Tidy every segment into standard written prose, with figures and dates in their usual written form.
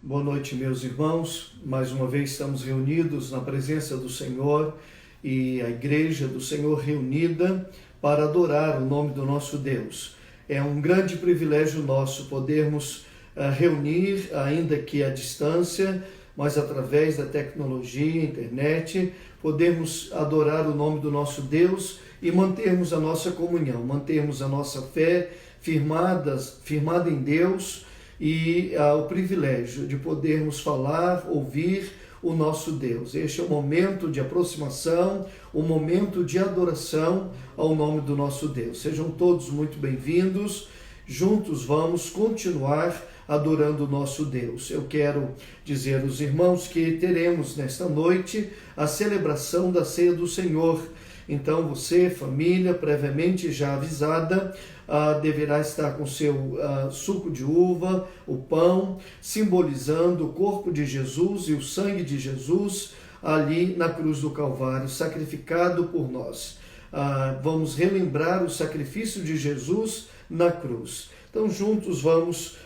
Boa noite, meus irmãos. Mais uma vez estamos reunidos na presença do Senhor e a igreja do Senhor reunida para adorar o nome do nosso Deus. É um grande privilégio nosso podermos reunir, ainda que à distância, mas através da tecnologia, internet, podermos adorar o nome do nosso Deus e mantermos a nossa comunhão, mantermos a nossa fé firmada em Deus, e o privilégio de podermos falar, ouvir o nosso Deus. Este é o momento de aproximação, o momento de adoração ao nome do nosso Deus. Sejam todos muito bem-vindos. Juntos vamos continuar adorando o nosso Deus. Eu quero dizer aos irmãos que teremos nesta noite a celebração da Ceia do Senhor. Então você, família, previamente já avisada, deverá estar com seu suco de uva, o pão, simbolizando o corpo de Jesus e o sangue de Jesus ali na cruz do Calvário, sacrificado por nós. Vamos relembrar o sacrifício de Jesus na cruz. Então juntos vamos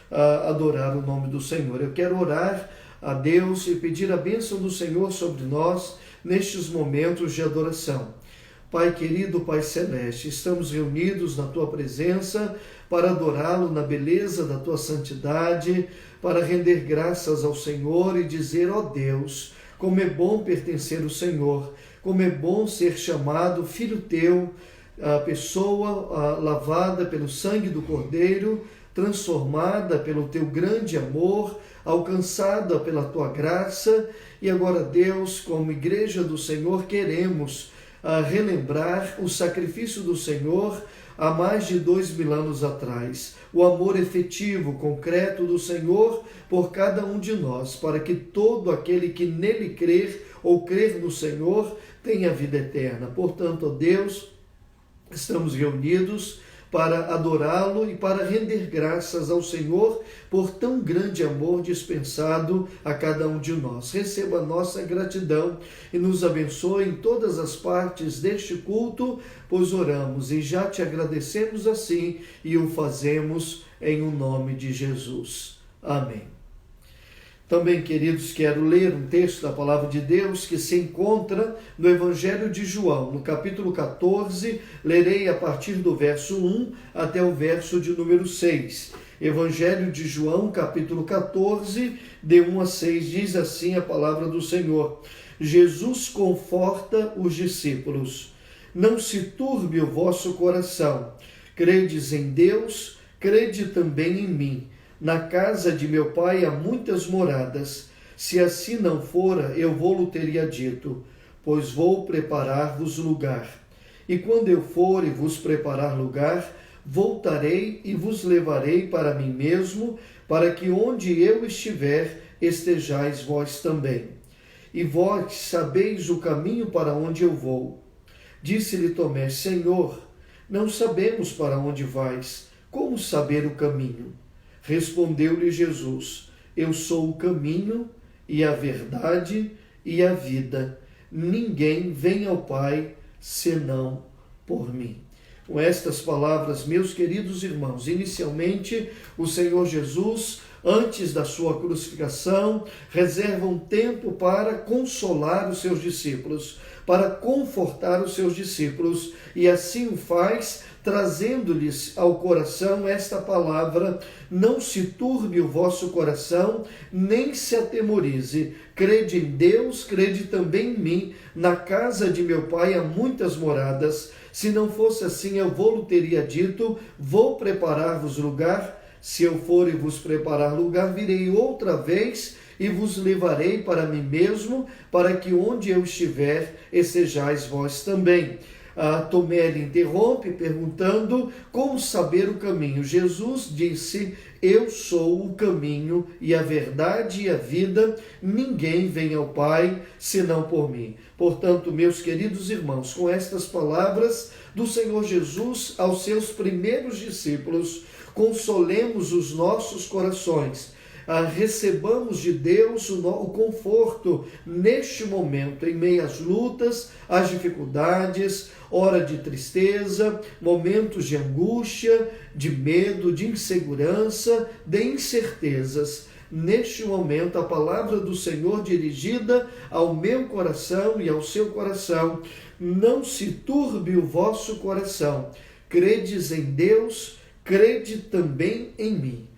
adorar o nome do Senhor. Eu quero orar a Deus e pedir a bênção do Senhor sobre nós nestes momentos de adoração. Pai querido, Pai celeste, estamos reunidos na Tua presença para adorá-lo na beleza da Tua santidade, para render graças ao Senhor e dizer, ó Deus, como é bom pertencer ao Senhor, como é bom ser chamado filho Teu, a pessoa lavada pelo sangue do Cordeiro, transformada pelo Teu grande amor, alcançada pela Tua graça, e agora, Deus, como igreja do Senhor, queremos relembrar o sacrifício do Senhor há mais de 2000 anos atrás, o amor efetivo, concreto do Senhor por cada um de nós, para que todo aquele que nele crer ou crer no Senhor tenha vida eterna. Portanto, ó Deus, estamos reunidos para adorá-lo e para render graças ao Senhor por tão grande amor dispensado a cada um de nós. Receba a nossa gratidão e nos abençoe em todas as partes deste culto, pois oramos e já te agradecemos assim e o fazemos em o nome de Jesus. Amém. Também, queridos, quero ler um texto da Palavra de Deus que se encontra no Evangelho de João, no capítulo 14, lerei a partir do verso 1 até o verso de número 6. Evangelho de João, capítulo 14, de 1 a 6, diz assim a Palavra do Senhor. Jesus conforta os discípulos. Não se turbe o vosso coração. Credes em Deus, crede também em mim. Na casa de meu pai há muitas moradas. Se assim não fora, eu vou-lo teria dito, pois vou preparar-vos lugar. E quando eu for e vos preparar lugar, voltarei e vos levarei para mim mesmo, para que onde eu estiver, estejais vós também. E vós sabeis o caminho para onde eu vou. Disse-lhe Tomé, Senhor, não sabemos para onde vais, como saber o caminho? Respondeu-lhe Jesus, eu sou o caminho e a verdade e a vida. Ninguém vem ao Pai senão por mim. Com estas palavras, meus queridos irmãos, inicialmente o Senhor Jesus, antes da sua crucificação, reserva um tempo para consolar os seus discípulos, para confortar os seus discípulos, e assim o faz, trazendo-lhes ao coração esta palavra, não se turbe o vosso coração, nem se atemorize. Crede em Deus, crede também em mim. Na casa de meu pai há muitas moradas. Se não fosse assim, eu vou-lo teria dito, vou preparar-vos lugar. Se eu for e vos preparar lugar, virei outra vez e vos levarei para mim mesmo, para que onde eu estiver, estejais vós também. Tomé lhe interrompe, perguntando como saber o caminho. Jesus disse, eu sou o caminho e a verdade e a vida, ninguém vem ao Pai senão por mim. Portanto, meus queridos irmãos, com estas palavras do Senhor Jesus aos seus primeiros discípulos, consolemos os nossos corações, recebamos de Deus o conforto neste momento, em meio às lutas, às dificuldades, hora de tristeza, momentos de angústia, de medo, de insegurança, de incertezas. neste momento, a palavra do Senhor dirigida ao meu coração e ao seu coração. Não se turbe o vosso coração. Credes em Deus, crede também em mim.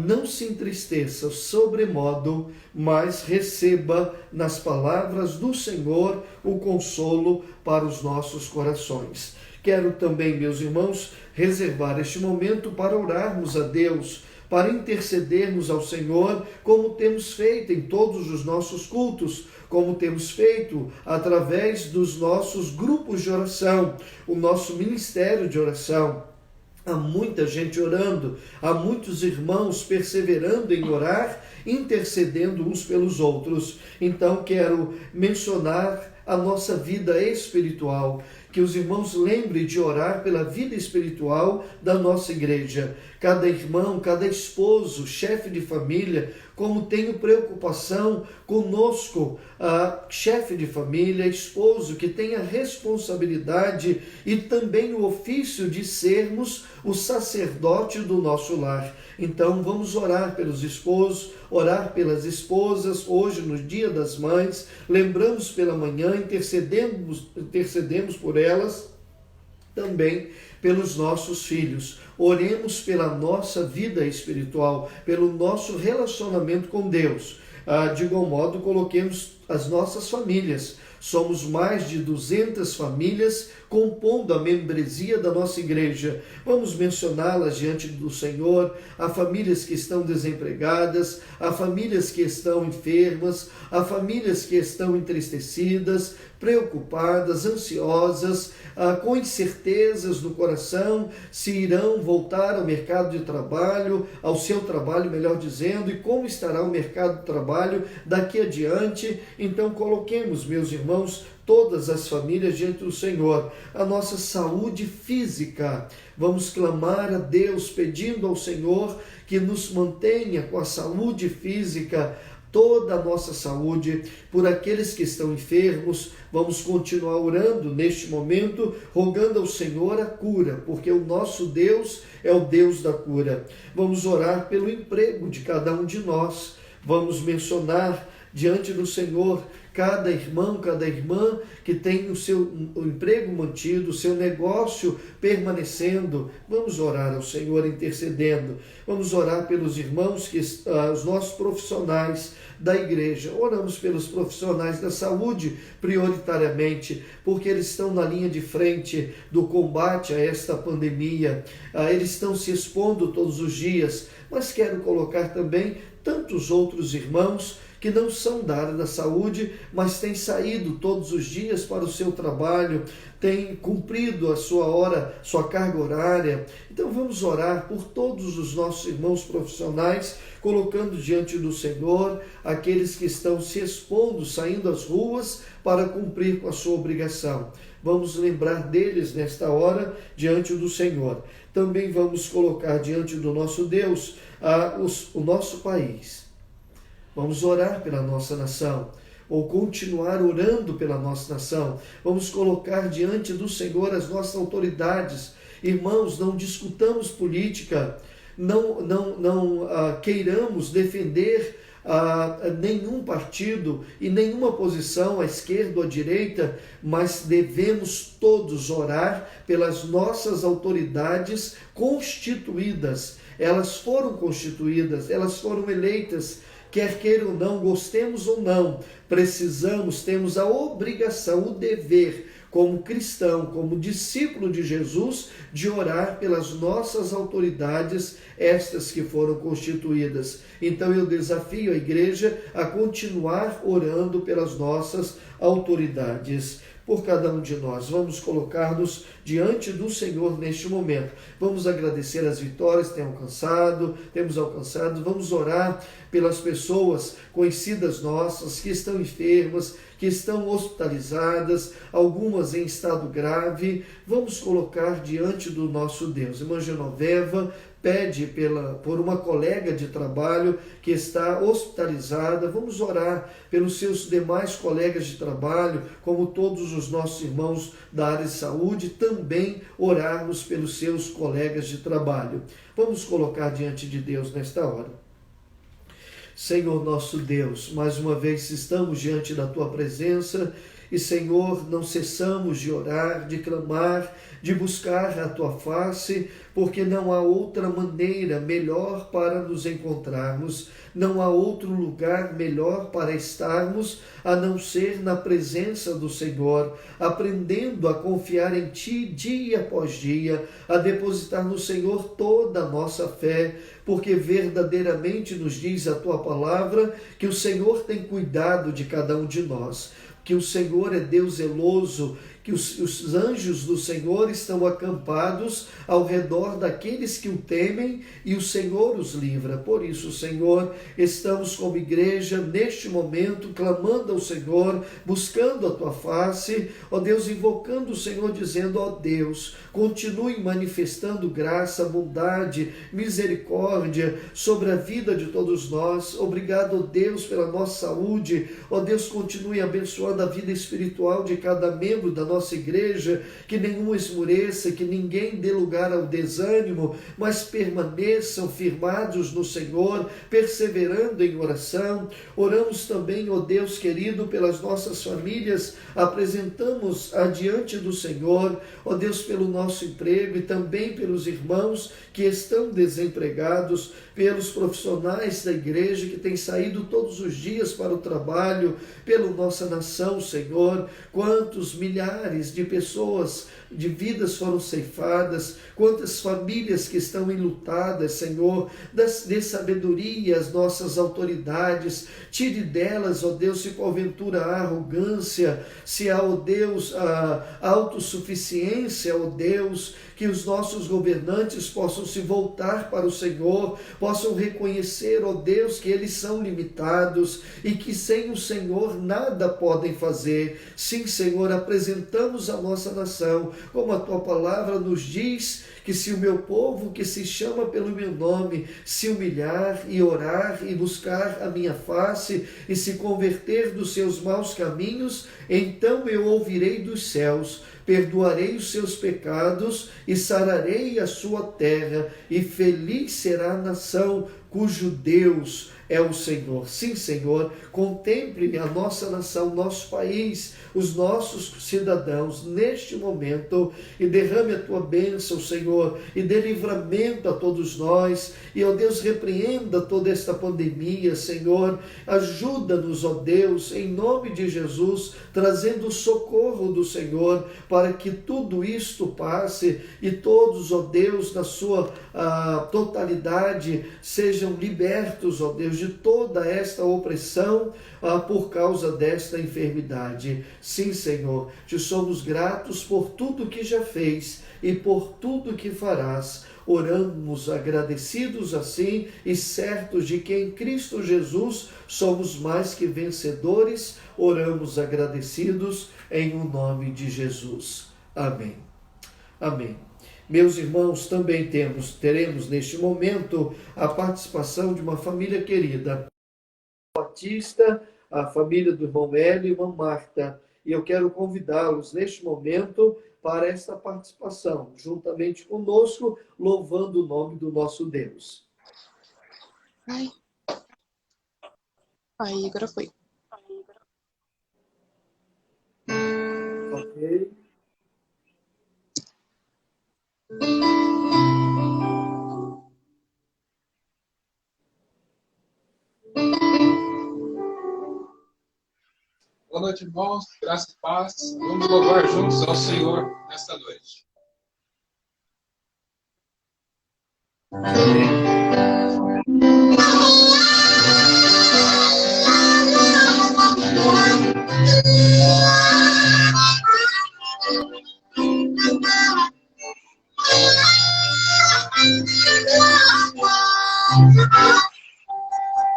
Não se entristeça sobremodo, mas receba nas palavras do Senhor o consolo para os nossos corações. Quero também, meus irmãos, reservar este momento para orarmos a Deus, para intercedermos ao Senhor, como temos feito em todos os nossos cultos, como temos feito através dos nossos grupos de oração, o nosso ministério de oração. Há muita gente orando, há muitos irmãos perseverando em orar, intercedendo uns pelos outros. Então quero mencionar a nossa vida espiritual, que os irmãos lembrem de orar pela vida espiritual da nossa igreja. Cada irmão, cada esposo, chefe de família, como tenho preocupação conosco, chefe de família, esposo, que tem a responsabilidade e também o ofício de sermos o sacerdote do nosso lar. Então vamos orar pelos esposos, orar pelas esposas, hoje no Dia das Mães, lembramos pela manhã, intercedemos por elas, também pelos nossos filhos. Oremos pela nossa vida espiritual, pelo nosso relacionamento com Deus. De igual modo, coloquemos as nossas famílias. Somos mais de 200 famílias compondo a membresia da nossa igreja. Vamos mencioná-las diante do Senhor. Há famílias que estão desempregadas, há famílias que estão enfermas, há famílias que estão entristecidas, preocupadas, ansiosas, com incertezas no coração, se irão voltar ao mercado de trabalho, ao seu trabalho, melhor dizendo, e como estará o mercado de trabalho daqui adiante. Então coloquemos, meus irmãos, todas as famílias diante do Senhor, a nossa saúde física. Vamos clamar a Deus, pedindo ao Senhor que nos mantenha com a saúde física, toda a nossa saúde. Por aqueles que estão enfermos, vamos continuar orando neste momento, rogando ao Senhor a cura, porque o nosso Deus é o Deus da cura. Vamos orar pelo emprego de cada um de nós. Vamos mencionar diante do Senhor cada irmão, cada irmã que tem o emprego mantido, o seu negócio permanecendo. Vamos orar ao Senhor intercedendo. Vamos orar pelos irmãos, os nossos profissionais da igreja. Oramos pelos profissionais da saúde prioritariamente, porque eles estão na linha de frente do combate a esta pandemia. Eles estão se expondo todos os dias, mas quero colocar também tantos outros irmãos que não são da área da saúde, mas têm saído todos os dias para o seu trabalho, têm cumprido a sua carga horária. Então vamos orar por todos os nossos irmãos profissionais, colocando diante do Senhor aqueles que estão se expondo, saindo às ruas para cumprir com a sua obrigação. Vamos lembrar deles nesta hora diante do Senhor. Também vamos colocar diante do nosso Deus o nosso país. Vamos orar pela nossa nação, ou continuar orando pela nossa nação. Vamos colocar diante do Senhor as nossas autoridades. Irmãos, não discutamos política, não queiramos defender nenhum partido e nenhuma posição à esquerda ou à direita, mas devemos todos orar pelas nossas autoridades constituídas. Elas foram constituídas, elas foram eleitas. Quer queira ou não, gostemos ou não, precisamos, temos a obrigação, o dever, como cristão, como discípulo de Jesus, de orar pelas nossas autoridades, estas que foram constituídas. Então eu desafio a igreja a continuar orando pelas nossas autoridades. Por cada um de nós, vamos colocar-nos diante do Senhor neste momento. Vamos agradecer as vitórias que temos alcançado, vamos orar pelas pessoas conhecidas nossas, que estão enfermas, que estão hospitalizadas, algumas em estado grave. Vamos colocar diante do nosso Deus. Irmã Genoveva pede por uma colega de trabalho que está hospitalizada. Vamos orar pelos seus demais colegas de trabalho, como todos os nossos irmãos da área de saúde, também orarmos pelos seus colegas de trabalho. Vamos colocar diante de Deus nesta hora. Senhor nosso Deus, mais uma vez estamos diante da Tua presença e, Senhor, não cessamos de orar, de clamar, de buscar a Tua face, porque não há outra maneira melhor para nos encontrarmos, não há outro lugar melhor para estarmos a não ser na presença do Senhor, aprendendo a confiar em Ti dia após dia, a depositar no Senhor toda a nossa fé, porque verdadeiramente nos diz a Tua palavra que o Senhor tem cuidado de cada um de nós, que o Senhor é Deus zeloso, que os anjos do Senhor estão acampados ao redor daqueles que o temem e o Senhor os livra. Por isso, Senhor, estamos como igreja neste momento clamando ao Senhor, buscando a Tua face, ó Deus, invocando o Senhor, dizendo, ó Deus, continue manifestando graça, bondade, misericórdia sobre a vida de todos nós. Obrigado, ó Deus, pela nossa saúde. Ó Deus, continue abençoando a vida espiritual de cada membro da nossa igreja, que nenhum esmoreça, que ninguém dê lugar ao desânimo, mas permaneçam firmados no Senhor, perseverando em oração. Oramos também, ó Deus querido, pelas nossas famílias, apresentamos adiante do Senhor, ó Deus, pelo nosso emprego e também pelos irmãos que estão desempregados, pelos profissionais da igreja que têm saído todos os dias para o trabalho, pela nossa nação, Senhor. Quantos milhares de pessoas, de vidas foram ceifadas, quantas famílias que estão enlutadas, Senhor. Dê sabedoria às nossas autoridades, tire delas, ó Deus, se porventura há arrogância, se há, ó Deus, a autossuficiência, ó Deus, que os nossos governantes possam se voltar para o Senhor, possam reconhecer, ó Deus, que eles são limitados e que sem o Senhor nada podem fazer. Sim, Senhor, apresentamos a nossa nação, como a Tua palavra nos diz, que se o meu povo, que se chama pelo meu nome, se humilhar e orar e buscar a minha face e se converter dos seus maus caminhos, então eu ouvirei dos céus, perdoarei os seus pecados e sararei a sua terra, e feliz será a nação cujo Deus é o Senhor. Sim, Senhor, contemple a nossa nação, nosso país, os nossos cidadãos neste momento e derrame a Tua bênção, Senhor, e dê livramento a todos nós. E, ó Deus, repreenda toda esta pandemia, Senhor. Ajuda-nos, ó Deus, em nome de Jesus, trazendo o socorro do Senhor para que tudo isto passe e todos, ó Deus, na sua totalidade, sejam libertos, ó Deus, de toda esta opressão por causa desta enfermidade. Sim, Senhor, te somos gratos por tudo que já fez e por tudo que farás. Oramos agradecidos assim e certos de que em Cristo Jesus somos mais que vencedores. Oramos agradecidos em o nome de Jesus. Amém. Amém. Meus irmãos, também teremos neste momento a participação de uma família querida, Batista, a família do irmão Hélio e irmã Marta. E eu quero convidá-los neste momento para esta participação, juntamente conosco, louvando o nome do nosso Deus. Aí, agora foi. Ok. Boa noite, irmãos. Graça e paz. Vamos louvar juntos ao Senhor nesta noite.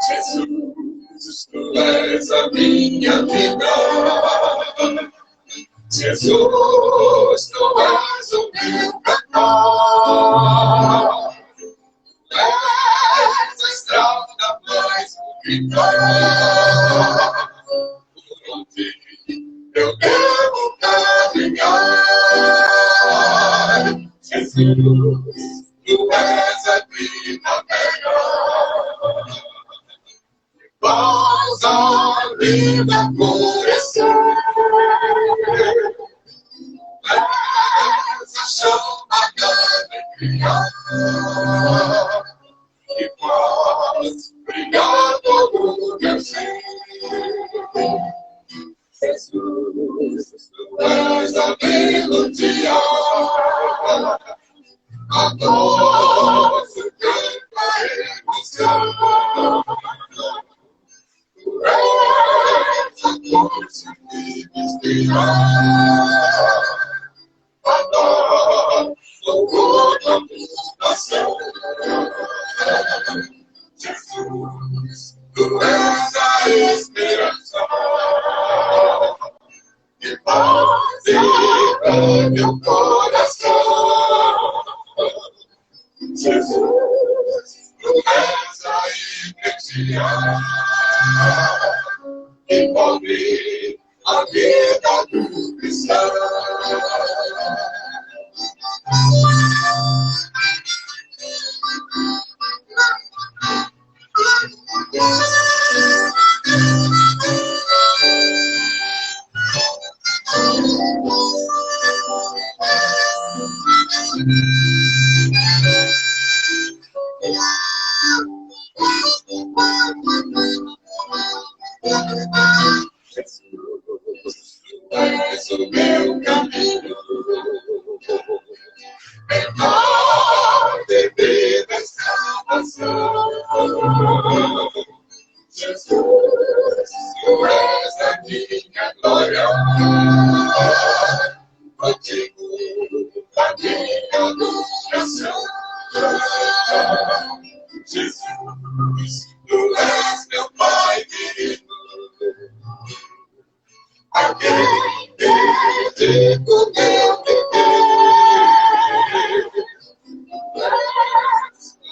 Jesus, Tu és a minha vida. Jesus, Tu és o meu cantar. Tu és a estrada mais bonita. Por onde eu devo caminhar. Jesus, Tu és a vida melhor. vida coração. Essa chama da alegria que faz brilhar todo o meu ser. Jesus, tu és a melodia, a doce canta emoção. Tu és a força que me inspira, a nossa loucura nação. Jesus, tu és a esperança que faz vibrar meu coração. Jesus, tu és a energia que move a vida do cristão. Jesus, tu és o meu caminho, menor devida salvação. Jesus, tu és a minha glória, contigo a minha adoração. Jesus, tu és meu Pai querido, a quem dedico meu viver.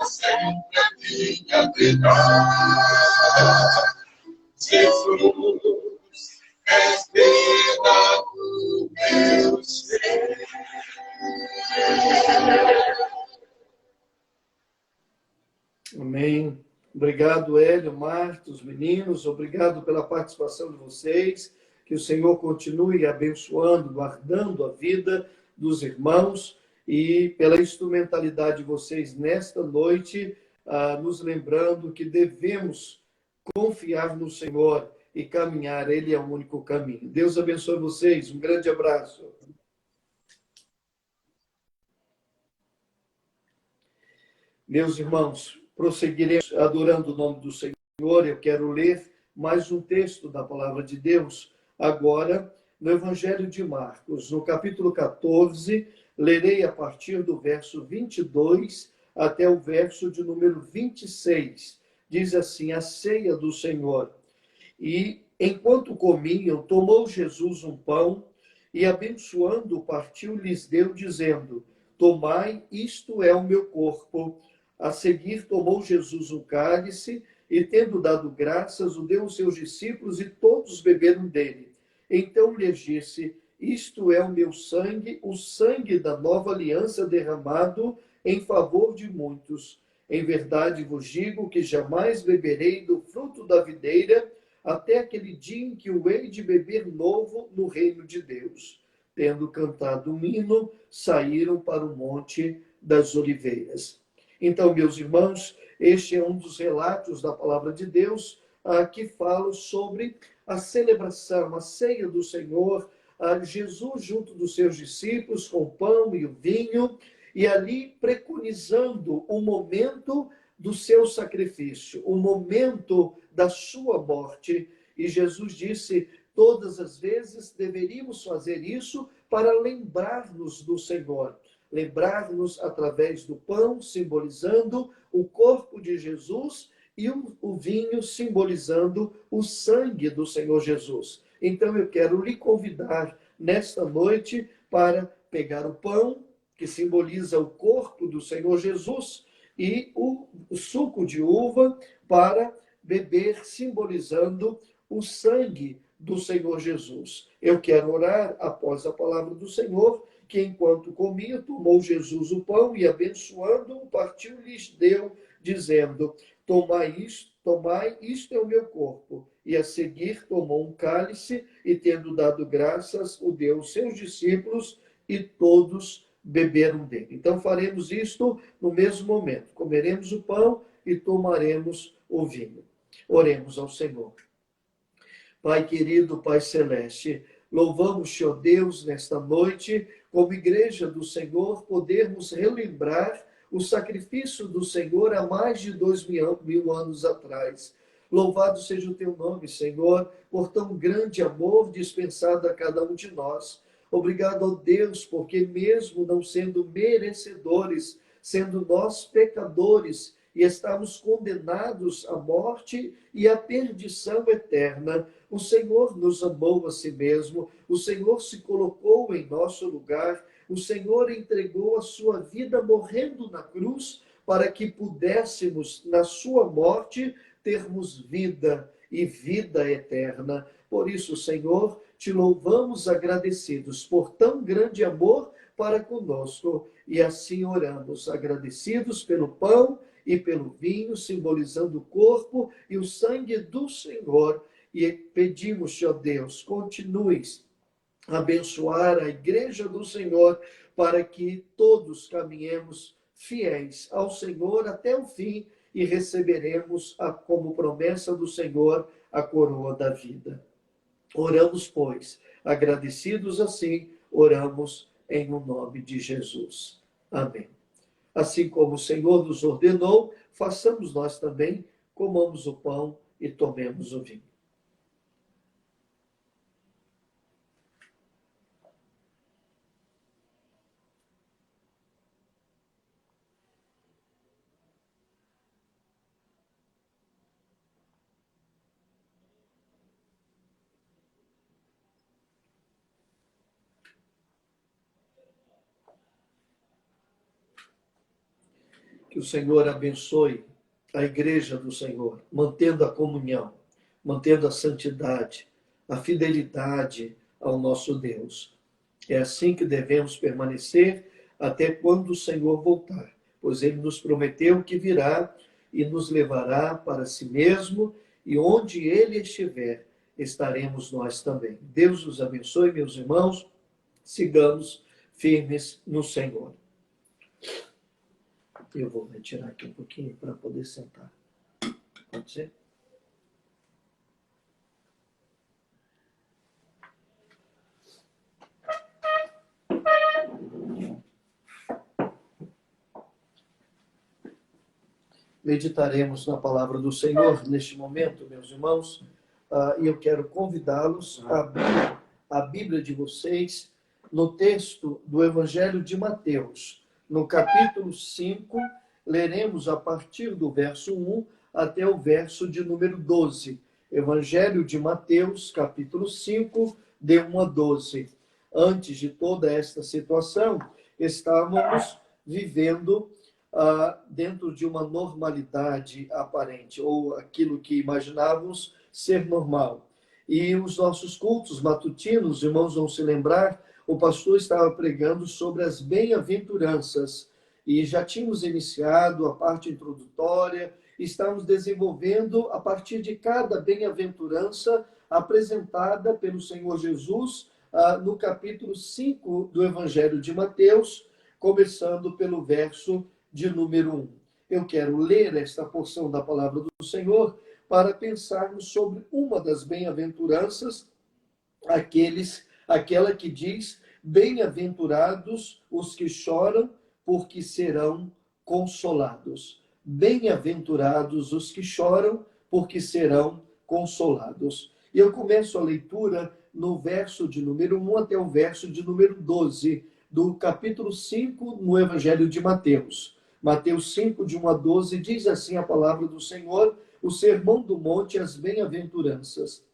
És sempre a minha vida. Jesus, és vida do meu ser. Amém. Obrigado, Hélio, Marcos, meninos. Obrigado pela participação de vocês. Que o Senhor continue abençoando, guardando a vida dos irmãos e pela instrumentalidade de vocês nesta noite, nos lembrando que devemos confiar no Senhor e caminhar. Ele é o único caminho. Deus abençoe vocês. Um grande abraço. Meus irmãos, prosseguiremos adorando o nome do Senhor. Eu quero ler mais um texto da palavra de Deus, agora no Evangelho de Marcos, no capítulo 14, lerei a partir do verso 22 até o verso de número 26. Diz assim: a ceia do Senhor. E, enquanto comiam, tomou Jesus um pão e, abençoando, partiu, lhes deu, dizendo: tomai, isto é o meu corpo. A seguir, tomou Jesus um cálice e, tendo dado graças, o deu aos seus discípulos e todos beberam dele. Então lhes disse: isto é o meu sangue, o sangue da nova aliança derramado em favor de muitos. Em verdade vos digo que jamais beberei do fruto da videira até aquele dia em que o hei de beber novo no reino de Deus. Tendo cantado um hino, saíram para o Monte das Oliveiras. Então, meus irmãos, este é um dos relatos da palavra de Deus que fala sobre a celebração, a ceia do Senhor, Jesus junto dos seus discípulos com o pão e o vinho, e ali preconizando o momento do seu sacrifício, o momento da sua morte. E Jesus disse: todas as vezes deveríamos fazer isso para lembrar-nos do Senhor. Lembrar-nos através do pão, simbolizando o corpo de Jesus, e o vinho, simbolizando o sangue do Senhor Jesus. Então eu quero lhe convidar nesta noite para pegar o pão, que simboliza o corpo do Senhor Jesus, e o suco de uva para beber, simbolizando o sangue do Senhor Jesus. Eu quero orar após a palavra do Senhor, que enquanto comia, tomou Jesus o pão e, abençoando-o, partiu e lhes deu, dizendo: tomai, isto é o meu corpo. e a seguir tomou um cálice e, tendo dado graças, o deu aos seus discípulos e todos beberam dele. Então faremos isto no mesmo momento. Comeremos o pão e tomaremos o vinho. Oremos ao Senhor. Pai querido, Pai celeste, louvamos-te, ó Deus, nesta noite, como igreja do Senhor, podermos relembrar o sacrifício do Senhor há mais de 2000 anos atrás. Louvado seja o teu nome, Senhor, por tão grande amor dispensado a cada um de nós. Obrigado, ó Deus, porque mesmo não sendo merecedores, sendo nós pecadores e estamos condenados à morte e à perdição eterna, o Senhor nos amou a si mesmo, o Senhor se colocou em nosso lugar, o Senhor entregou a sua vida morrendo na cruz para que pudéssemos, na sua morte, termos vida e vida eterna. Por isso, Senhor, te louvamos agradecidos por tão grande amor para conosco. E assim oramos, agradecidos pelo pão e pelo vinho, simbolizando o corpo e o sangue do Senhor. E pedimos-te, ó Deus, continues a abençoar a igreja do Senhor para que todos caminhemos fiéis ao Senhor até o fim e receberemos, como promessa do Senhor, a coroa da vida. Oramos, pois, agradecidos assim, oramos em o nome de Jesus. Amém. Assim como o Senhor nos ordenou, façamos nós também, comamos o pão e tomemos o vinho. Que o Senhor abençoe a igreja do Senhor, mantendo a comunhão, mantendo a santidade, a fidelidade ao nosso Deus. É assim que devemos permanecer até quando o Senhor voltar, pois ele nos prometeu que virá e nos levará para si mesmo, e onde ele estiver, estaremos nós também. Deus os abençoe, meus irmãos, sigamos firmes no Senhor. Eu vou retirar aqui um pouquinho para poder sentar. Pode ser? Meditaremos na palavra do Senhor neste momento, meus irmãos, e eu quero convidá-los a abrir a Bíblia de vocês no texto do Evangelho de Mateus. No capítulo 5, leremos a partir do verso 1 até o verso de número 12. Evangelho de Mateus, capítulo 5, de 1 a 12. Antes de toda esta situação, estávamos vivendo dentro de uma normalidade aparente, ou aquilo que imaginávamos ser normal. E os nossos cultos matutinos, irmãos vão se lembrar, o pastor estava pregando sobre as bem-aventuranças e já tínhamos iniciado a parte introdutória, estamos desenvolvendo a partir de cada bem-aventurança apresentada pelo Senhor Jesus no capítulo 5 do Evangelho de Mateus, começando pelo verso de número 1. Eu quero ler esta porção da palavra do Senhor para pensarmos sobre uma das bem-aventuranças, aquela que diz: bem-aventurados os que choram, porque serão consolados. Bem-aventurados os que choram, porque serão consolados. E eu começo a leitura no verso de número 1 até o verso de número 12, do capítulo 5, no Evangelho de Mateus. Mateus 5, de 1 a 12, diz assim a palavra do Senhor, o Sermão do Monte, as bem-aventuranças.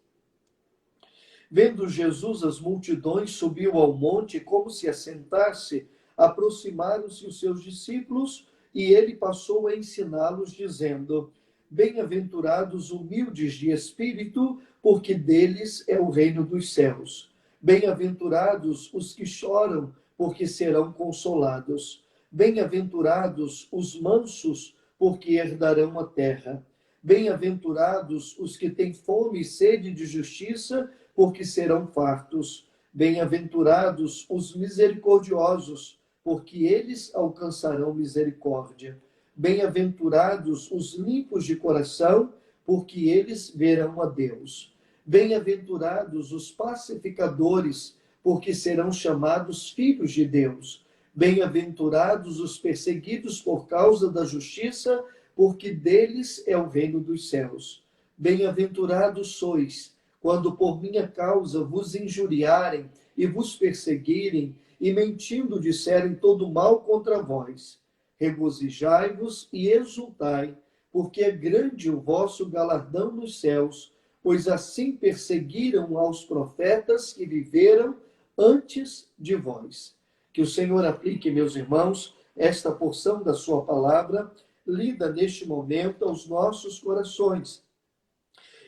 Vendo Jesus as multidões, subiu ao monte, como se assentasse, aproximaram-se os seus discípulos, e ele passou a ensiná-los, dizendo: bem-aventurados humildes de espírito, porque deles é o reino dos céus. Bem-aventurados os que choram, porque serão consolados. Bem-aventurados os mansos, porque herdarão a terra. Bem-aventurados os que têm fome e sede de justiça, porque serão fartos. Bem-aventurados os misericordiosos, porque eles alcançarão misericórdia. Bem-aventurados os limpos de coração, porque eles verão a Deus. Bem-aventurados os pacificadores, porque serão chamados filhos de Deus. Bem-aventurados os perseguidos por causa da justiça, porque deles é o reino dos céus. Bem-aventurados sois, quando por minha causa vos injuriarem e vos perseguirem, e mentindo disserem todo mal contra vós. Regozijai-vos e exultai, porque é grande o vosso galardão nos céus, pois assim perseguiram aos profetas que viveram antes de vós. Que o Senhor aplique, meus irmãos, esta porção da sua palavra, lida neste momento aos nossos corações.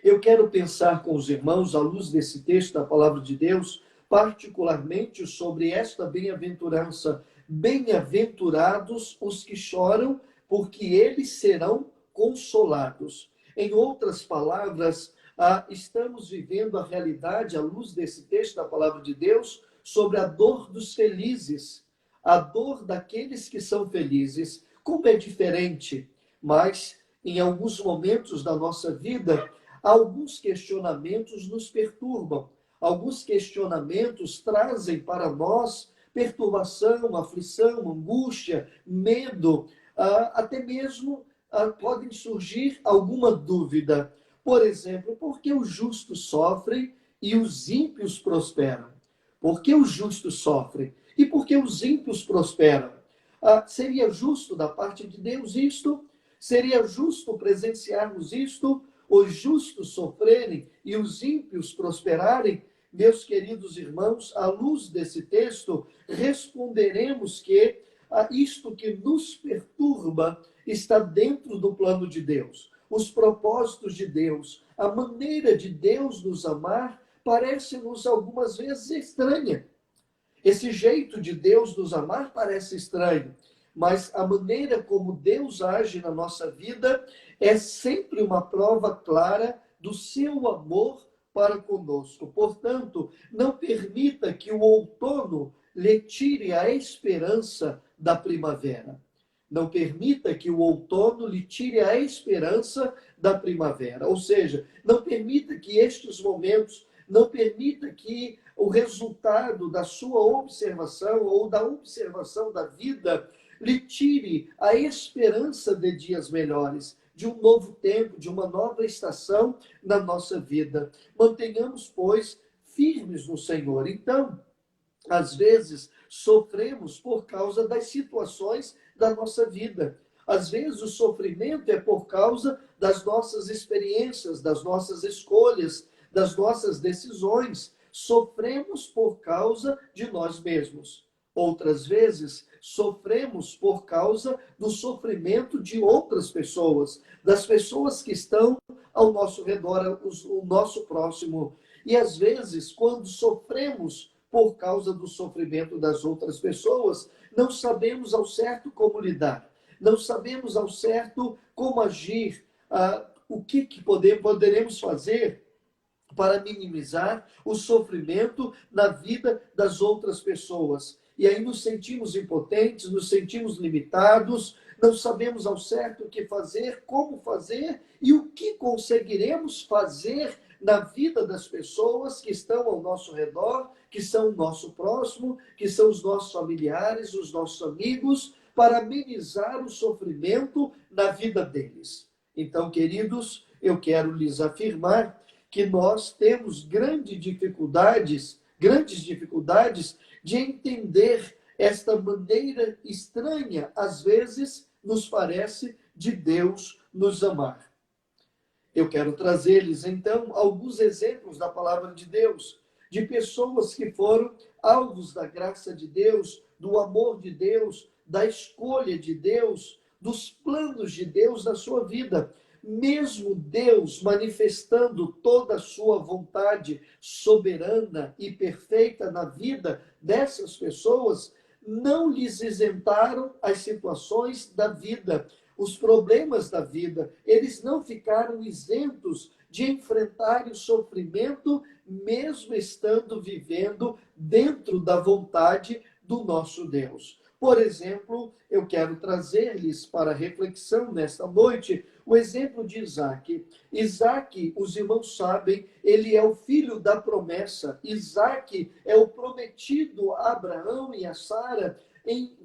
Eu quero pensar com os irmãos, à luz desse texto da palavra de Deus, particularmente sobre esta bem-aventurança. Bem-aventurados os que choram, porque eles serão consolados. Em outras palavras, estamos vivendo a realidade, à luz desse texto da palavra de Deus, sobre a dor dos felizes, a dor daqueles que são felizes. Como é diferente, mas em alguns momentos da nossa vida, alguns questionamentos nos perturbam. Alguns questionamentos trazem para nós perturbação, aflição, angústia, medo, até mesmo podem surgir alguma dúvida. Por exemplo, por que os justos sofrem e os ímpios prosperam? Por que os justos sofrem e por que os ímpios prosperam? Seria justo da parte de Deus isto? Seria justo presenciarmos isto? Os justos sofrerem e os ímpios prosperarem? Meus queridos irmãos, à luz desse texto, responderemos que isto que nos perturba está dentro do plano de Deus. Os propósitos de Deus, a maneira de Deus nos amar, parece-nos algumas vezes estranha. Esse jeito de Deus nos amar parece estranho, mas a maneira como Deus age na nossa vida é sempre uma prova clara do seu amor para conosco. Portanto, não permita que o outono lhe tire a esperança da primavera. Não permita que o outono lhe tire a esperança da primavera. Ou seja, não permita que estes momentos, não permita que o resultado da sua observação ou da observação da vida lhe tire a esperança de dias melhores, de um novo tempo, de uma nova estação na nossa vida. Mantenhamos, pois, firmes no Senhor. Então, às vezes, sofremos por causa das situações da nossa vida. Às vezes, o sofrimento é por causa das nossas experiências, das nossas escolhas, das nossas decisões. Sofremos por causa de nós mesmos. Outras vezes, sofremos por causa do sofrimento de outras pessoas, das pessoas que estão ao nosso redor, o nosso próximo. E às vezes, quando sofremos por causa do sofrimento das outras pessoas, não sabemos ao certo como lidar, não sabemos ao certo como agir, o que poderemos fazer para minimizar o sofrimento na vida das outras pessoas. E aí nos sentimos impotentes, nos sentimos limitados, não sabemos ao certo o que fazer, como fazer e o que conseguiremos fazer na vida das pessoas que estão ao nosso redor, que são o nosso próximo, que são os nossos familiares, os nossos amigos, para amenizar o sofrimento na vida deles. Então, queridos, eu quero lhes afirmar que nós temos grandes dificuldades de entender esta maneira estranha, às vezes, nos parece, de Deus nos amar. Eu quero trazer-lhes, então, alguns exemplos da palavra de Deus, de pessoas que foram alvos da graça de Deus, do amor de Deus, da escolha de Deus, dos planos de Deus na sua vida. Mesmo Deus manifestando toda a sua vontade soberana e perfeita na vida dessas pessoas, não lhes isentaram as situações da vida. os problemas da vida. Eles não ficaram isentos de enfrentar o sofrimento, mesmo estando vivendo dentro da vontade do nosso Deus. Por exemplo, eu quero trazer-lhes para reflexão nesta noite o exemplo de Isaac. Isaac, os irmãos sabem, ele é o filho da promessa. Isaac é o prometido a Abraão e a Sara em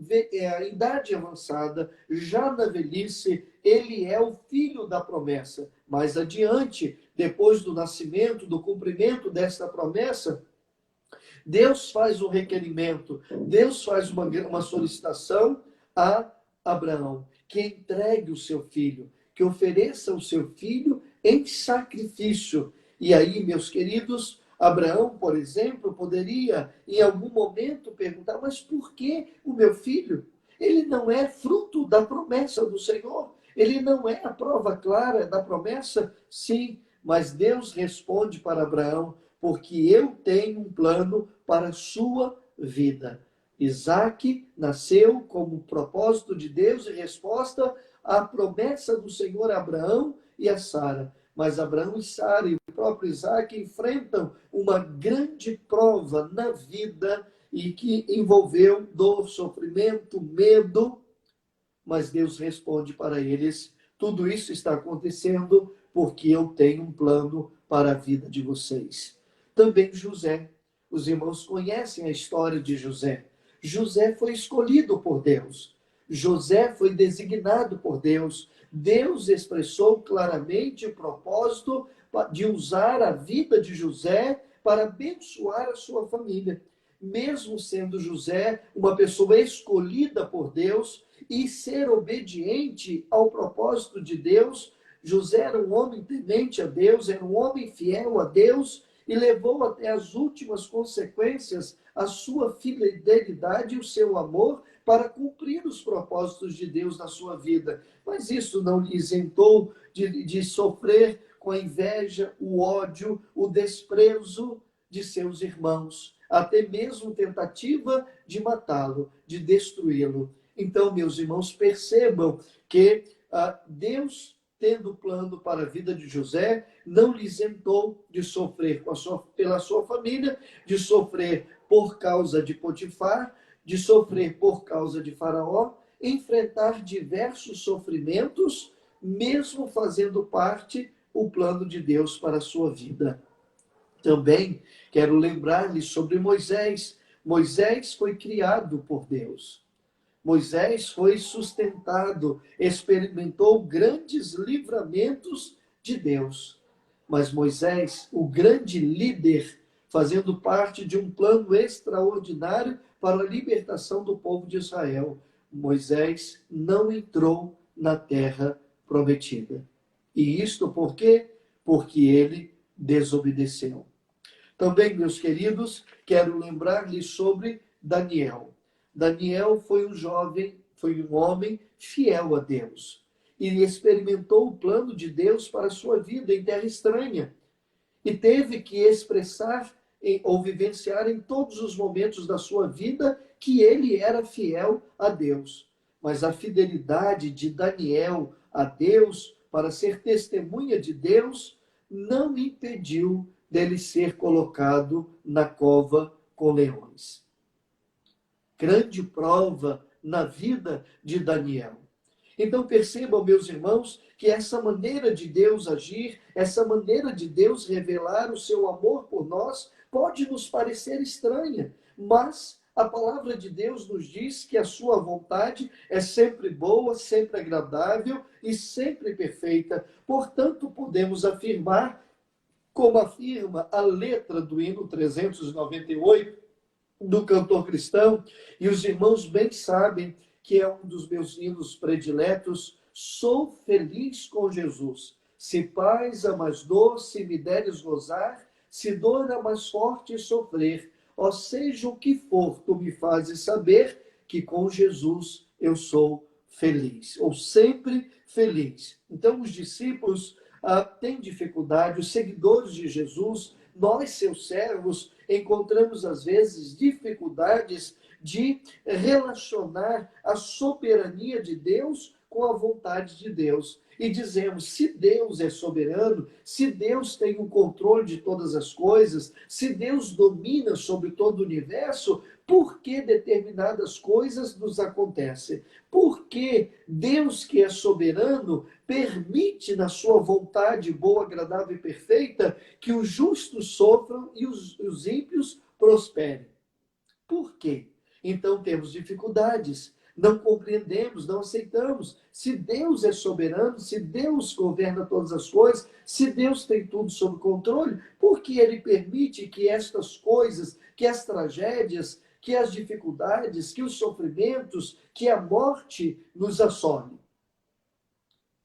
idade avançada, já na velhice, ele é o filho da promessa. Mais adiante, depois do nascimento, do cumprimento desta promessa, Deus faz um requerimento, Deus faz uma solicitação a Abraão, que entregue o seu filho, que ofereça o seu filho em sacrifício. E aí, meus queridos, Abraão, por exemplo, poderia em algum momento perguntar: mas por que o meu filho? Ele não é fruto da promessa do Senhor? Ele não é a prova clara da promessa? Sim, mas Deus responde para Abraão: porque eu tenho um plano para a sua vida. Isaac nasceu como propósito de Deus e resposta à promessa do Senhor a Abraão e a Sara. Mas Abraão e Sara e o próprio Isaac enfrentam uma grande prova na vida e que envolveu dor, sofrimento, medo. Mas Deus responde para eles: tudo isso está acontecendo porque eu tenho um plano para a vida de vocês. Também José. Os irmãos conhecem a história de José. José foi escolhido por Deus. José foi designado por Deus. Deus expressou claramente o propósito de usar a vida de José para abençoar a sua família. Mesmo sendo José uma pessoa escolhida por Deus e ser obediente ao propósito de Deus, José era um homem temente a Deus, era um homem fiel a Deus e levou até as últimas consequências a sua fidelidade e o seu amor para cumprir os propósitos de Deus na sua vida. Mas isso não lhe isentou de sofrer com a inveja, o ódio, o desprezo de seus irmãos, até mesmo tentativa de matá-lo, de destruí-lo. Então, meus irmãos, percebam que Deus, tendo plano para a vida de José, não lhe isentou de sofrer pela sua família, de sofrer por causa de Potifar, de sofrer por causa de Faraó, enfrentar diversos sofrimentos, mesmo fazendo parte o plano de Deus para a sua vida. Também quero lembrar-lhes sobre Moisés. Moisés foi criado por Deus. Moisés foi sustentado, experimentou grandes livramentos de Deus. Mas Moisés, o grande líder, fazendo parte de um plano extraordinário para a libertação do povo de Israel, Moisés não entrou na terra prometida. E isto por quê? Porque ele desobedeceu. Também, meus queridos, quero lembrar-lhes sobre Daniel. Daniel foi um jovem, foi um homem fiel a Deus. E experimentou o plano de Deus para a sua vida em terra estranha. E teve que expressar ou vivenciar em todos os momentos da sua vida que ele era fiel a Deus. Mas a fidelidade de Daniel a Deus, para ser testemunha de Deus, não impediu dele ser colocado na cova com leões. Grande prova na vida de Daniel. Então percebam, meus irmãos, que essa maneira de Deus agir, essa maneira de Deus revelar o seu amor por nós, pode nos parecer estranha, mas a palavra de Deus nos diz que a sua vontade é sempre boa, sempre agradável e sempre perfeita. Portanto, podemos afirmar, como afirma a letra do hino 398 do cantor cristão, e os irmãos bem sabem que é um dos meus hinos prediletos: sou feliz com Jesus. Se paz a mais doce me deres gozar, se dor a mais forte sofrer, ó seja o que for, tu me fazes saber que com Jesus eu sou feliz, ou sempre feliz. Então os discípulos têm dificuldade, os seguidores de Jesus, nós, seus servos, encontramos às vezes dificuldades de relacionar a soberania de Deus com a vontade de Deus. E dizemos, se Deus é soberano, se Deus tem o controle de todas as coisas, se Deus domina sobre todo o universo, por que determinadas coisas nos acontecem? Por que Deus, que é soberano, permite na sua vontade boa, agradável e perfeita que os justos sofram e os ímpios prosperem? Por quê? Então temos dificuldades, não compreendemos, não aceitamos. Se Deus é soberano, se Deus governa todas as coisas, se Deus tem tudo sob controle, por que Ele permite que estas coisas, que as tragédias, que as dificuldades, que os sofrimentos, que a morte nos assole?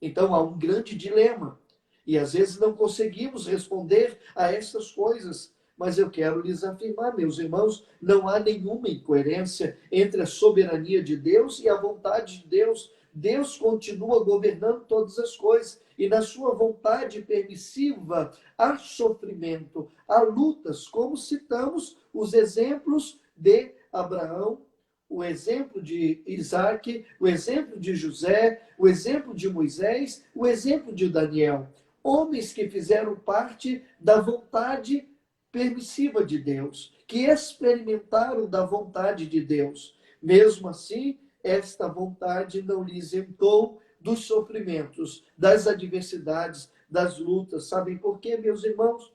Então há um grande dilema. E às vezes não conseguimos responder a essas coisas. Mas eu quero lhes afirmar, meus irmãos, não há nenhuma incoerência entre a soberania de Deus e a vontade de Deus. Deus continua governando todas as coisas. E na sua vontade permissiva há sofrimento, há lutas, como citamos os exemplos de Abraão, o exemplo de Isaac, o exemplo de José, o exemplo de Moisés, o exemplo de Daniel. Homens que fizeram parte da vontade permissiva de Deus, que experimentaram da vontade de Deus. Mesmo assim, esta vontade não lhe isentou dos sofrimentos, das adversidades, das lutas. Sabem por quê, meus irmãos?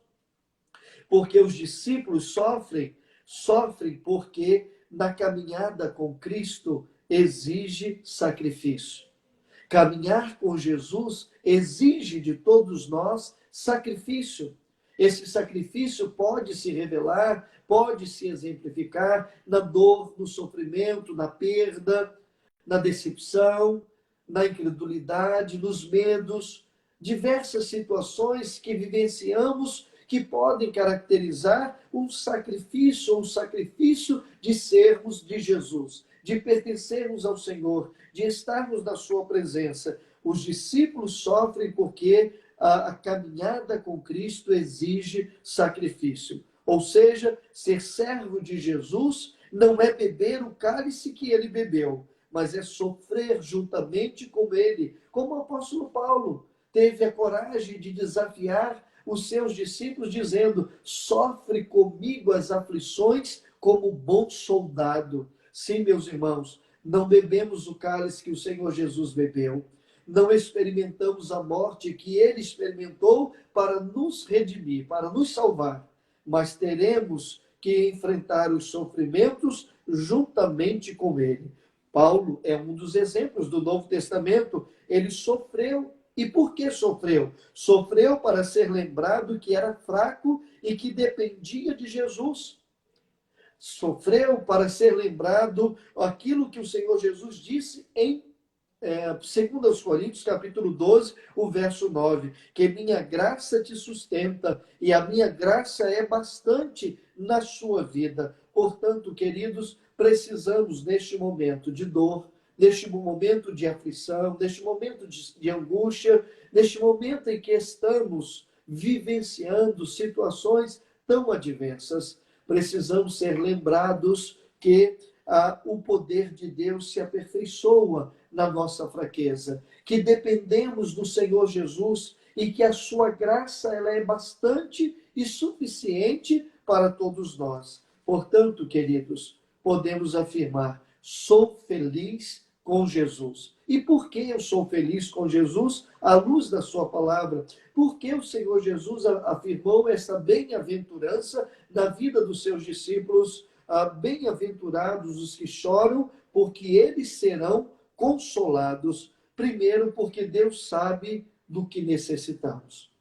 Porque os discípulos sofrem porque na caminhada com Cristo exige sacrifício. Caminhar com Jesus exige de todos nós sacrifício. Esse sacrifício pode se revelar, pode se exemplificar na dor, no sofrimento, na perda, na decepção, na incredulidade, nos medos, diversas situações que vivenciamos que podem caracterizar um sacrifício de sermos de Jesus, de pertencermos ao Senhor, de estarmos na sua presença. Os discípulos sofrem porque a caminhada com Cristo exige sacrifício. Ou seja, ser servo de Jesus não é beber o cálice que ele bebeu, mas é sofrer juntamente com ele, como o apóstolo Paulo teve a coragem de desafiar os seus discípulos, dizendo: sofre comigo as aflições como bom soldado. Sim, meus irmãos, não bebemos o cálice que o Senhor Jesus bebeu, não experimentamos a morte que ele experimentou para nos redimir, para nos salvar, mas teremos que enfrentar os sofrimentos juntamente com ele. Paulo é um dos exemplos do Novo Testamento. Ele sofreu. E por que sofreu? Sofreu para ser lembrado que era fraco e que dependia de Jesus. Sofreu para ser lembrado aquilo que o Senhor Jesus disse em 2 Coríntios, capítulo 12, o verso 9, que minha graça te sustenta e a minha graça é bastante na sua vida. Portanto, queridos, precisamos neste momento de dor, neste momento de aflição, neste momento de angústia, neste momento em que estamos vivenciando situações tão adversas, precisamos ser lembrados que o poder de Deus se aperfeiçoa na nossa fraqueza, que dependemos do Senhor Jesus e que a sua graça ela é bastante e suficiente para todos nós. Portanto, queridos, podemos afirmar: sou feliz com Jesus. E por que eu sou feliz com Jesus? À luz da sua palavra. Porque o Senhor Jesus afirmou essa bem-aventurança na vida dos seus discípulos. Bem-aventurados os que choram, porque eles serão consolados. Primeiro, porque Deus sabe do que necessitamos.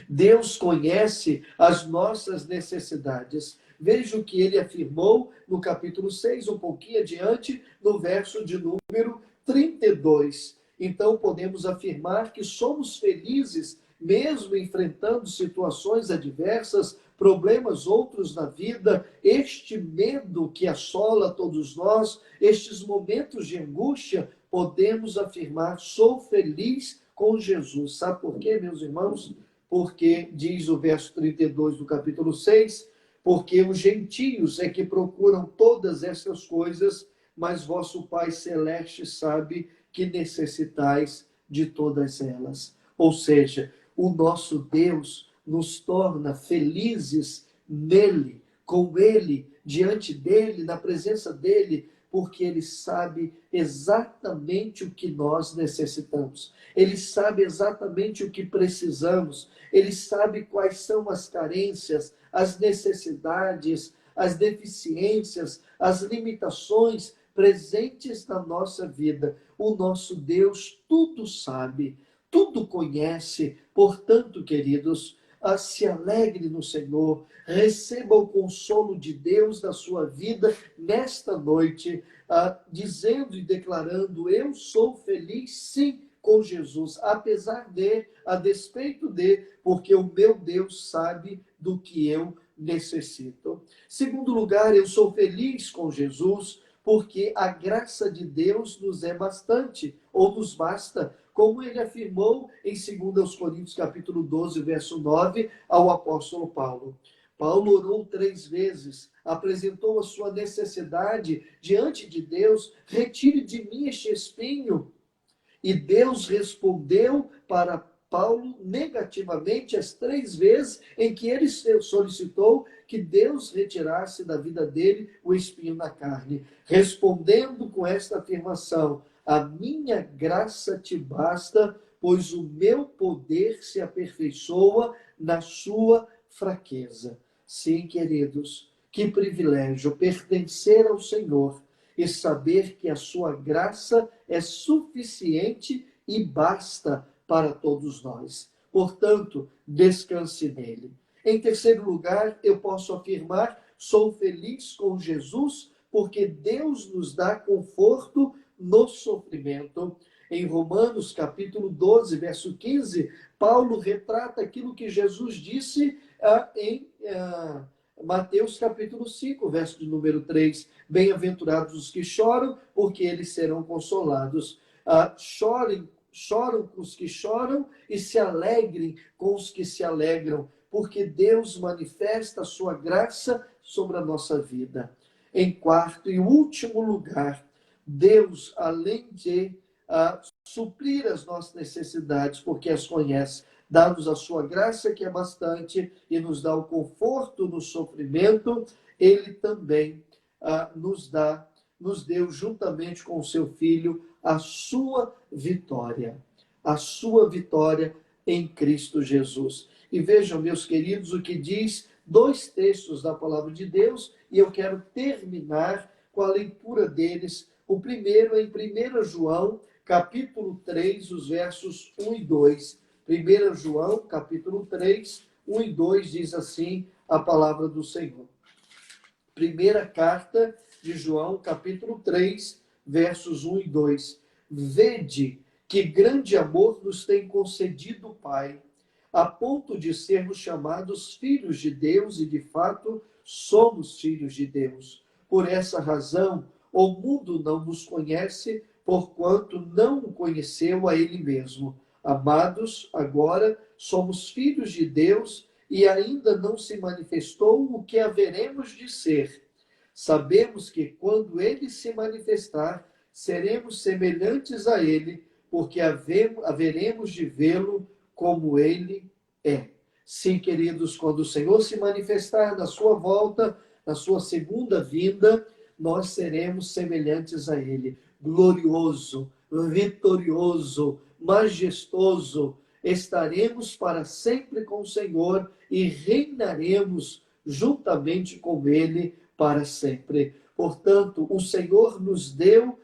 Deus conhece as nossas necessidades. Veja o que ele afirmou no capítulo 6, um pouquinho adiante, no verso de número 32. Então, podemos afirmar que somos felizes, mesmo enfrentando situações adversas, problemas outros na vida, este medo que assola todos nós, estes momentos de angústia, podemos afirmar: sou feliz com Jesus. Sabe por quê, meus irmãos? Porque, diz o verso 32 do capítulo 6, porque os gentios é que procuram todas essas coisas, mas vosso Pai Celeste sabe que necessitais de todas elas. Ou seja, o nosso Deus nos torna felizes nele, com ele, diante dele, na presença dele, porque ele sabe exatamente o que nós necessitamos. Ele sabe exatamente o que precisamos. Ele sabe quais são as carências, as necessidades, as deficiências, as limitações presentes na nossa vida. O nosso Deus tudo sabe, tudo conhece. Portanto, queridos, se alegre no Senhor, receba o consolo de Deus na sua vida nesta noite, dizendo e declarando: eu sou feliz sim com Jesus, apesar de, a despeito de, porque o meu Deus sabe do que eu necessito. Segundo lugar, eu sou feliz com Jesus, porque a graça de Deus nos é bastante, ou nos basta, como ele afirmou em 2 Coríntios capítulo 12, verso 9, ao apóstolo Paulo. Paulo orou 3 vezes, apresentou a sua necessidade diante de Deus: retire de mim este espinho. E Deus respondeu para Paulo negativamente as 3 vezes em que ele solicitou que Deus retirasse da vida dele o espinho na carne, respondendo com esta afirmação: a minha graça te basta, pois o meu poder se aperfeiçoa na sua fraqueza. Sim, queridos, que privilégio pertencer ao Senhor e saber que a sua graça é suficiente e basta para todos nós. Portanto, descanse nele. Em terceiro lugar, eu posso afirmar: sou feliz com Jesus, porque Deus nos dá conforto no sofrimento. Em Romanos capítulo 12, verso 15, Paulo retrata aquilo que Jesus disse em Mateus capítulo 5, verso de número 3. Bem-aventurados os que choram, porque eles serão consolados. Choram com os que choram e se alegrem com os que se alegram, porque Deus manifesta a sua graça sobre a nossa vida. Em quarto e último lugar, Deus, além de suprir as nossas necessidades, porque as conhece, dá-nos a sua graça, que é bastante, e nos dá o conforto no sofrimento. Ele também nos deu, juntamente com o seu Filho, a sua vitória em Cristo Jesus. E vejam, meus queridos, o que diz 2 textos da palavra de Deus, e eu quero terminar com a leitura deles. O primeiro é em 1 João, capítulo 3, os versos 1 e 2. 1 João, capítulo 3, 1 e 2, diz assim a palavra do Senhor. Primeira carta de João, capítulo 3, versos 1 e 2. Vede que grande amor nos tem concedido o Pai, a ponto de sermos chamados filhos de Deus, e de fato somos filhos de Deus. Por essa razão, o mundo não nos conhece, porquanto não o conheceu a ele mesmo. Amados, agora somos filhos de Deus, e ainda não se manifestou o que haveremos de ser. Sabemos que quando ele se manifestar, seremos semelhantes a ele, porque haveremos de vê-lo como ele é. Sim, queridos, quando o Senhor se manifestar na sua volta, na sua segunda vinda, nós seremos semelhantes a ele, glorioso, vitorioso, majestoso. Estaremos para sempre com o Senhor e reinaremos juntamente com ele para sempre. Portanto, o Senhor nos deu,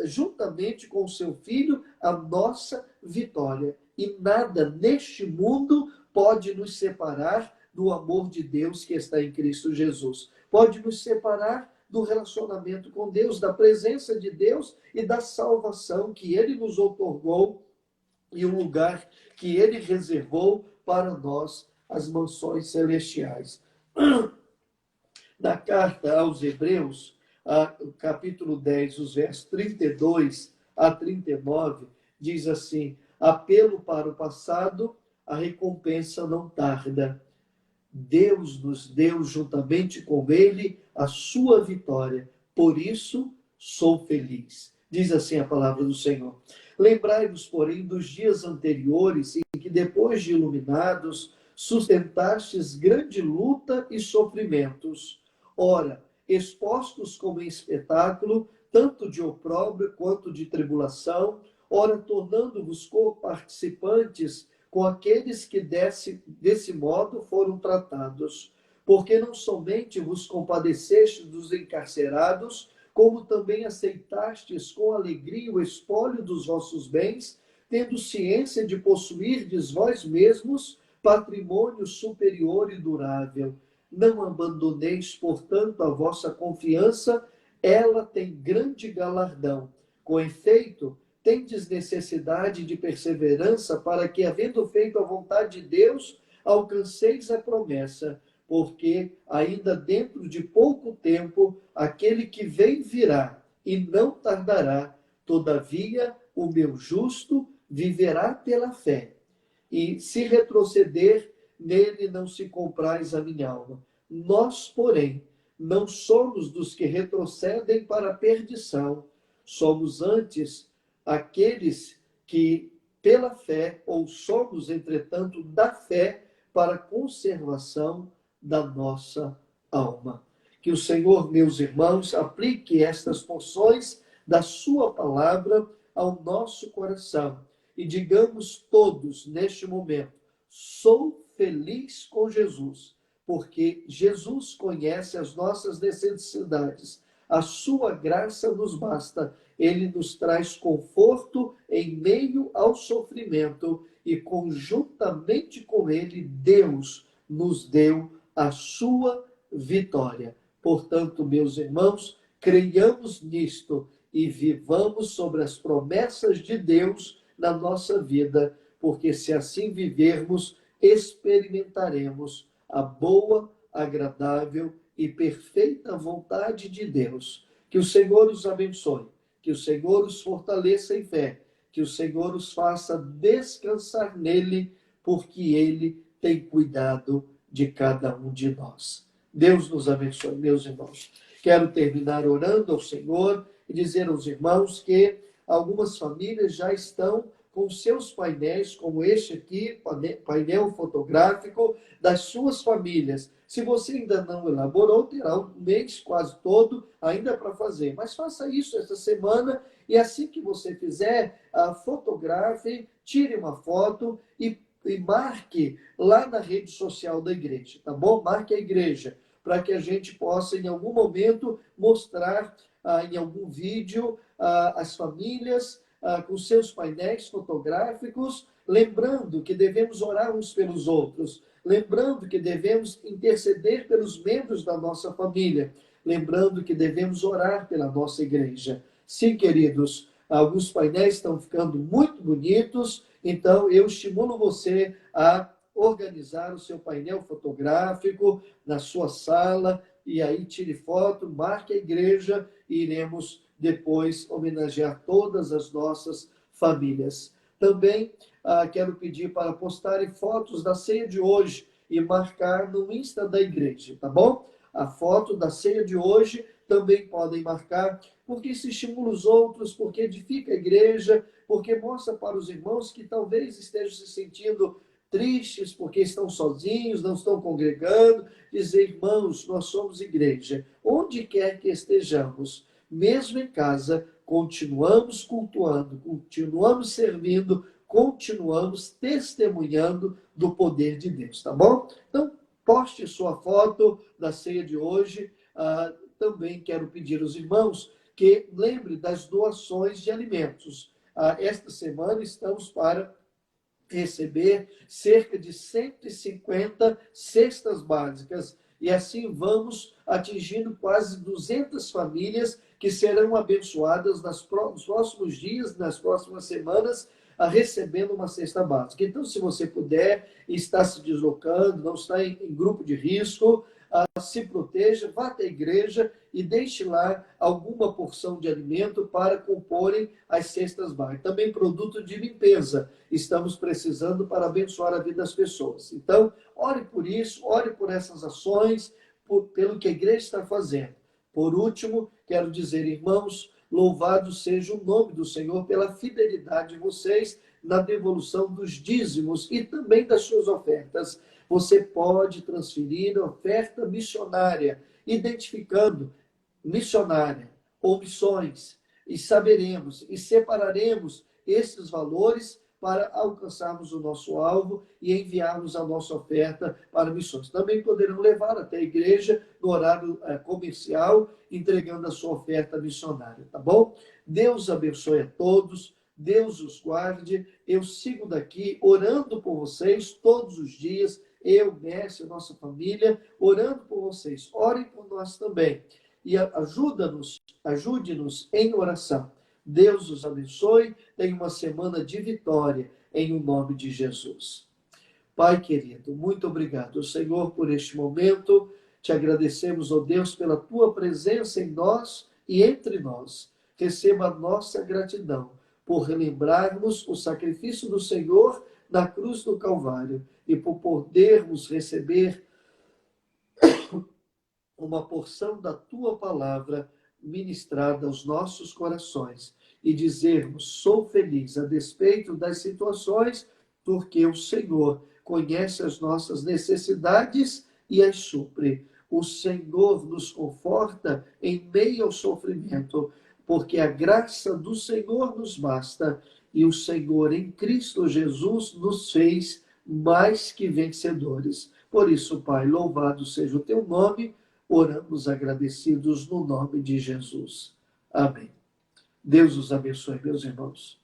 juntamente com o seu Filho, a nossa vitória. E nada neste mundo pode nos separar do amor de Deus que está em Cristo Jesus. Pode nos separar do relacionamento com Deus, da presença de Deus e da salvação que ele nos outorgou e o lugar que ele reservou para nós, as mansões celestiais. Na carta aos Hebreus, capítulo 10, os versos 32 a 39, diz assim: apelo para o passado, a recompensa não tarda. Deus nos deu juntamente com ele a sua vitória. Por isso sou feliz. Diz assim a palavra do Senhor. Lembrai-vos, porém, dos dias anteriores, em que, depois de iluminados, sustentastes grande luta e sofrimentos. Ora, expostos como em espetáculo, tanto de opróbrio quanto de tribulação, ora, tornando-vos co-participantes com aqueles que desse modo foram tratados. Porque não somente vos compadecestes dos encarcerados, como também aceitastes com alegria o espólio dos vossos bens, tendo ciência de possuirdes vós mesmos patrimônio superior e durável. Não abandoneis, portanto, a vossa confiança, ela tem grande galardão. Com efeito, tendes necessidade de perseverança para que, havendo feito a vontade de Deus, alcanceis a promessa, porque ainda dentro de pouco tempo aquele que vem virá e não tardará. Todavia, o meu justo viverá pela fé. E se retroceder, nele não se comprais a minha alma. Nós, porém, não somos dos que retrocedem para a perdição. Somos antes aqueles que, pela fé, ou somos, entretanto, da fé para a conservação da nossa alma. Que o Senhor, meus irmãos, aplique estas porções da sua palavra ao nosso coração e digamos todos neste momento: sou feliz com Jesus, porque Jesus conhece as nossas necessidades. A sua graça nos basta. Ele nos traz conforto em meio ao sofrimento e conjuntamente com ele Deus nos deu a sua vitória. Portanto, meus irmãos, creiamos nisto e vivamos sobre as promessas de Deus na nossa vida, porque se assim vivermos, experimentaremos a boa, agradável e perfeita vontade de Deus. Que o Senhor os abençoe, que o Senhor os fortaleça em fé, que o Senhor os faça descansar nele, porque ele tem cuidado de cada um de nós. Deus nos abençoe, meus irmãos. Quero terminar orando ao Senhor e dizer aos irmãos que algumas famílias já estão com seus painéis, como este aqui, painel fotográfico das suas famílias. Se você ainda não elaborou, terá um mês quase todo ainda para fazer. Mas faça isso esta semana e assim que você fizer, fotografe, tire uma foto e marque lá na rede social da igreja, tá bom? Marque a igreja, para que a gente possa, em algum momento, mostrar em algum vídeo as famílias com seus painéis fotográficos, lembrando que devemos orar uns pelos outros, lembrando que devemos interceder pelos membros da nossa família, lembrando que devemos orar pela nossa igreja. Sim, queridos, alguns painéis estão ficando muito bonitos, então eu estimulo você a organizar o seu painel fotográfico na sua sala, e aí tire foto, marque a igreja e iremos depois homenagear todas as nossas famílias. Também quero pedir para postarem fotos da ceia de hoje e marcar no Insta da igreja, tá bom? A foto da ceia de hoje também podem marcar, porque isso estimula os outros, porque edifica a igreja, porque mostra para os irmãos que talvez estejam se sentindo tristes porque estão sozinhos, não estão congregando. Dizer, irmãos, nós somos igreja. Onde quer que estejamos, mesmo em casa, continuamos cultuando, continuamos servindo, continuamos testemunhando do poder de Deus, tá bom? Então, poste sua foto da ceia de hoje. Também quero pedir aos irmãos que lembre das doações de alimentos. Esta semana estamos para receber cerca de 150 cestas básicas e assim vamos atingindo quase 200 famílias que serão abençoadas nos próximos dias, nas próximas semanas, recebendo uma cesta básica. Então, se você puder e está se deslocando, não está em grupo de risco, se proteja, vá até a igreja e deixe lá alguma porção de alimento para comporem as cestas básicas. Também produto de limpeza estamos precisando para abençoar a vida das pessoas. Então, ore por isso, ore por essas ações, pelo que a igreja está fazendo. Por último, quero dizer, irmãos, Louvado seja o nome do Senhor pela fidelidade de vocês na devolução dos dízimos e também das suas ofertas. Você pode transferir oferta missionária, identificando missionária ou missões, e saberemos e separaremos esses valores para alcançarmos o nosso alvo e enviarmos a nossa oferta para missões. Também poderão levar até a igreja no horário comercial, entregando a sua oferta missionária, tá bom? Deus abençoe a todos, Deus os guarde. Eu sigo daqui orando por vocês todos os dias, eu, Messi, a nossa família, orando por vocês. Orem por nós também. E ajude-nos em oração. Deus os abençoe. Tenha uma semana de vitória em o nome de Jesus. Pai querido, muito obrigado, Senhor, por este momento. Te agradecemos, ó Deus, pela tua presença em nós e entre nós. Receba a nossa gratidão por relembrarmos o sacrifício do Senhor na cruz do Calvário e por podermos receber uma porção da tua palavra ministrada aos nossos corações e dizermos: sou feliz a despeito das situações, porque o Senhor conhece as nossas necessidades e as supre. O Senhor nos conforta em meio ao sofrimento, porque a graça do Senhor nos basta e o Senhor em Cristo Jesus nos fez mais que vencedores. Por isso, Pai, louvado seja o teu nome. Oramos agradecidos no nome de Jesus. Amém. Deus os abençoe, meus irmãos.